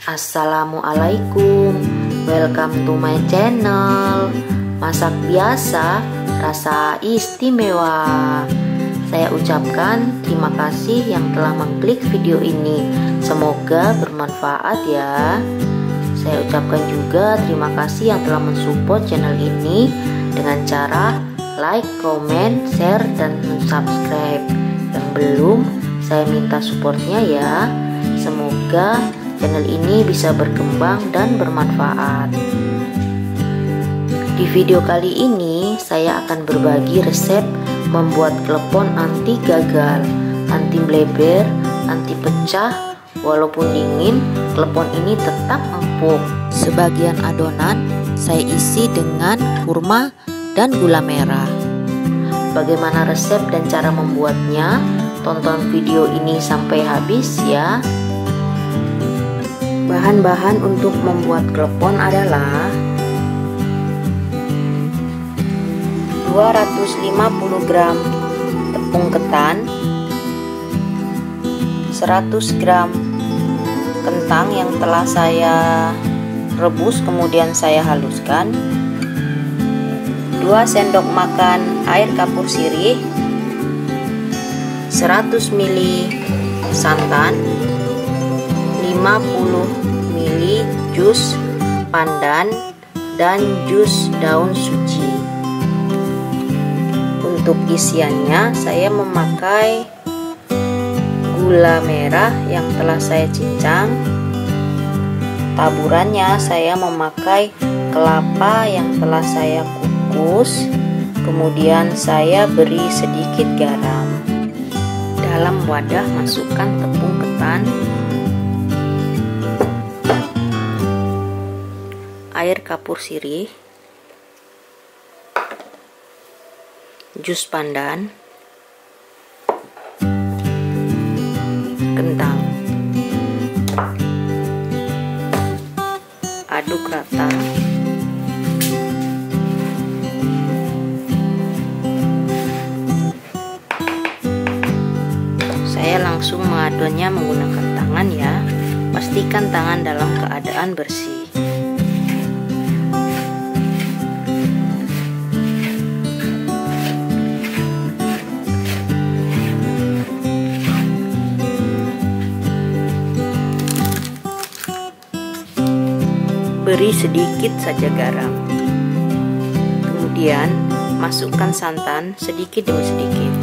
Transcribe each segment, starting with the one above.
Assalamualaikum, welcome to my channel. Masak biasa, rasa istimewa. Saya ucapkan terima kasih yang telah mengklik video ini. Semoga bermanfaat ya. Saya ucapkan juga terima kasih yang telah mensupport channel ini dengan cara like, comment, share, dan subscribe. Yang belum, saya minta supportnya ya. Semoga channel ini bisa berkembang dan bermanfaat. Di video kali ini saya akan berbagi resep membuat klepon anti gagal, anti bleber, anti pecah. Walaupun dingin, klepon ini tetap empuk. Sebagian adonan saya isi dengan kurma dan gula merah. Bagaimana resep dan cara membuatnya? Tonton video ini sampai habis ya. Bahan-bahan untuk membuat klepon adalah 250 gram tepung ketan, 100 gram kentang yang telah saya rebus kemudian saya haluskan, 2 sendok makan air kapur sirih, 100 ml santan, 50 ml jus pandan dan jus daun suci. Untuk isiannya saya memakai gula merah yang telah saya cincang. Taburannya saya memakai kelapa yang telah saya kukus. Kemudian saya beri sedikit garam. Dalam wadah masukkan tepung ketan, air kapur sirih, jus pandan, kentang. Aduk rata. Saya langsung mengadonnya menggunakan tangan ya. Pastikan tangan dalam keadaan bersih. Beri sedikit saja garam. Kemudian masukkan santan sedikit demi sedikit.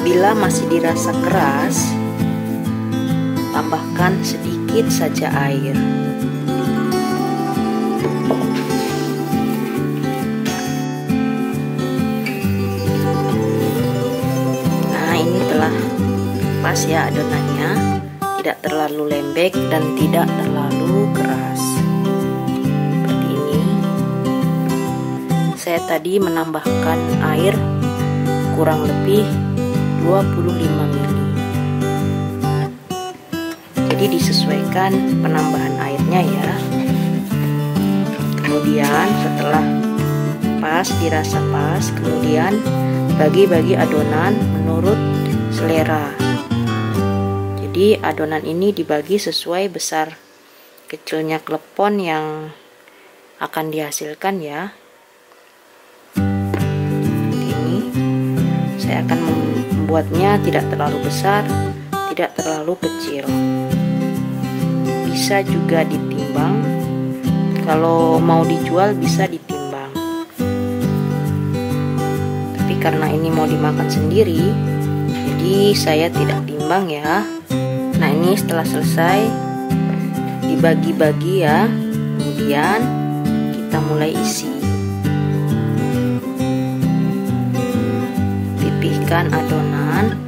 Bila masih dirasa keras, tambahkan sedikit saja air. Nah, ini telah pas ya adonannya, tidak terlalu lembek dan tidak terlalu keras. Seperti ini. Saya tadi menambahkan air kurang lebih 25 ml. Jadi disesuaikan penambahan airnya ya. Kemudian setelah pas, dirasa pas, kemudian bagi-bagi adonan menurut selera. Jadi adonan ini dibagi sesuai besar kecilnya klepon yang akan dihasilkan ya. Ini saya akan membuatnya tidak terlalu besar, tidak terlalu kecil. Bisa juga ditimbang. Kalau mau dijual bisa ditimbang. Tapi karena ini mau dimakan sendiri, jadi saya tidak timbang ya. Nah, ini setelah selesai dibagi-bagi ya. Kemudian kita mulai isi. Pipihkan adonan.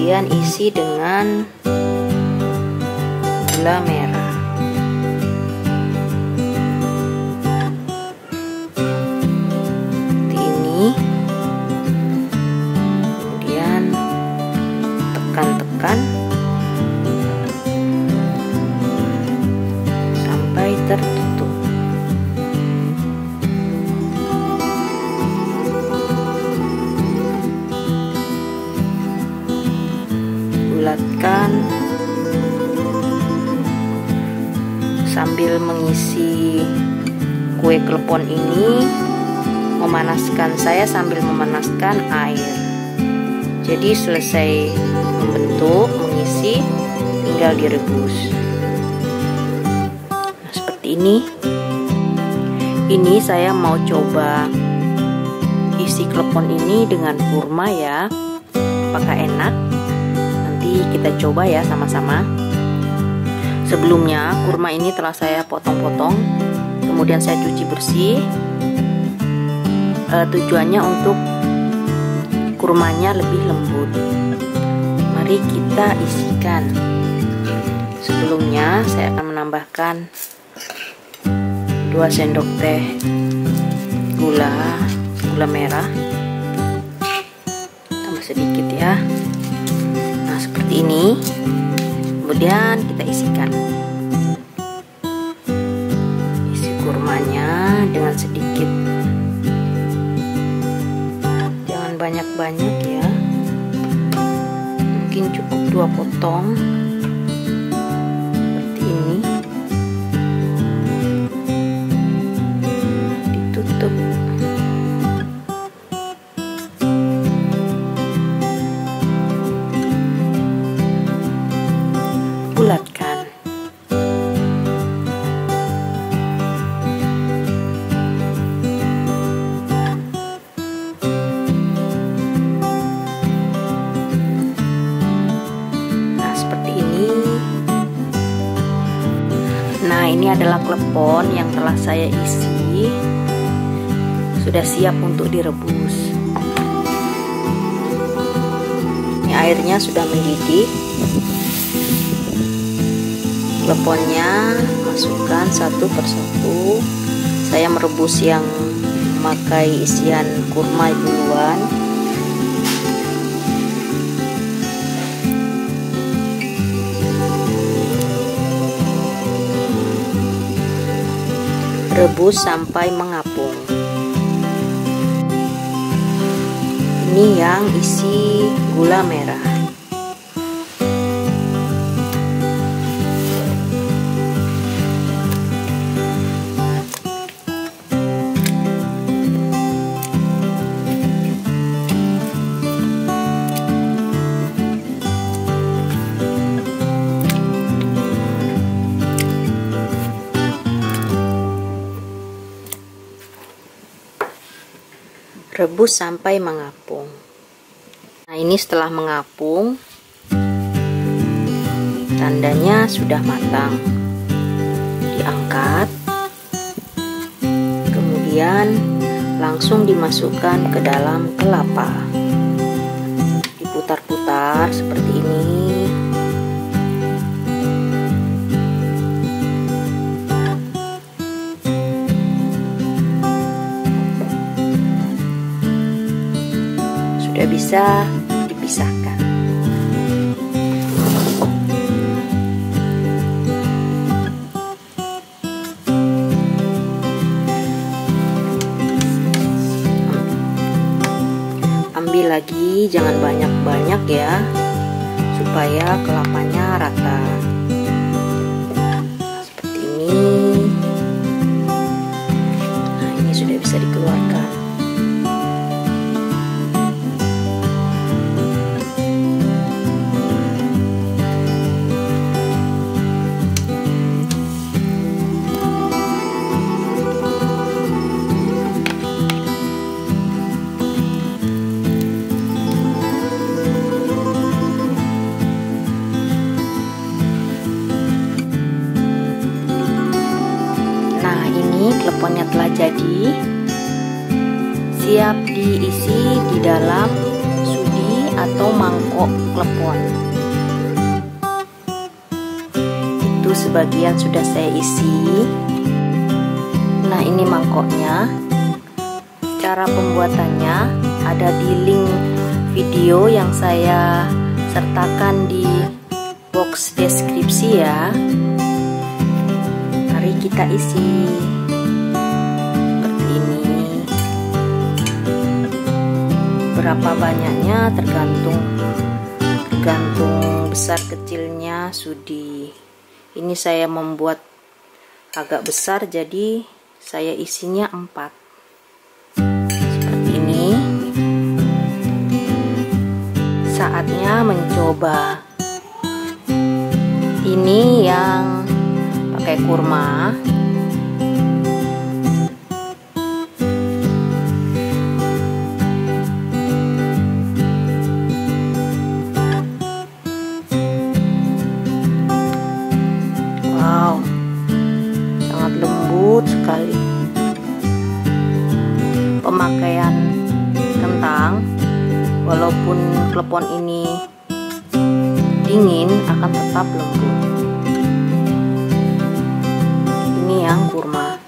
kemudian isi dengan gula merah. Seperti ini. Kemudian tekan-tekan sampai tertutup. Bulatkan sambil mengisi kue klepon ini. Saya sambil memanaskan air. Jadi selesai membentuk, mengisi, tinggal direbus. Nah, seperti ini. Ini saya mau coba isi klepon ini dengan kurma ya. Apakah enak? Nanti kita coba ya sama-sama. Sebelumnya kurma ini telah saya potong-potong, kemudian saya cuci bersih. Tujuannya untuk kurmanya lebih lembut. Mari kita isikan. Sebelumnya saya akan menambahkan 2 sendok teh gula merah. Tambah sedikit ya. Nah, seperti ini. Kemudian kita isikan. Isi kurmanya dengan sedikit. Jangan banyak-banyak ya. Mungkin cukup 2 potong. Seperti ini. Ditutup. Bulatkan. Nah, seperti ini. Nah, ini adalah klepon yang telah saya isi. Sudah siap untuk direbus. Ini airnya sudah mendidih. Kleponnya masukkan satu persatu. Saya merebus yang memakai isian kurma duluan. Rebus sampai mengapung. Ini yang isi gula merah. Rebus sampai mengapung. Nah, ini setelah mengapung, tandanya sudah matang. Diangkat, kemudian langsung dimasukkan ke dalam kelapa. Diputar-putar seperti ini. Sudah bisa dipisahkan. Ambil lagi, jangan banyak-banyak ya, supaya kelapanya rata. Seperti ini. Nah, ini sudah bisa dikeluarkan. Kleponnya telah jadi, siap diisi di dalam sudi atau mangkok klepon. Itu sebagian sudah saya isi. Nah, ini mangkoknya. Cara pembuatannya ada di link video yang saya sertakan di box deskripsi ya. Mari kita isi seperti ini. Berapa banyaknya tergantung besar kecilnya sudi. Ini saya membuat agak besar, jadi saya isinya 4 seperti ini. Saatnya mencoba. Ini yang pakai kurma. Wow, sangat lembut sekali. Pemakaian kentang, walaupun klepon ini dingin, akan tetap lembut. Ini yang kurma.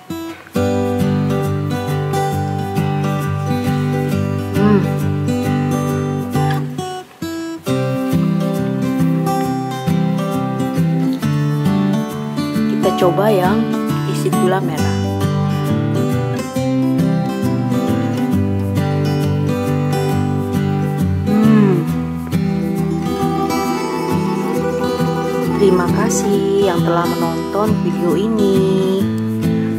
Kita coba yang isi gula merah. Terima kasih yang telah menonton video ini.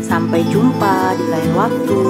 Sampai jumpa di lain waktu.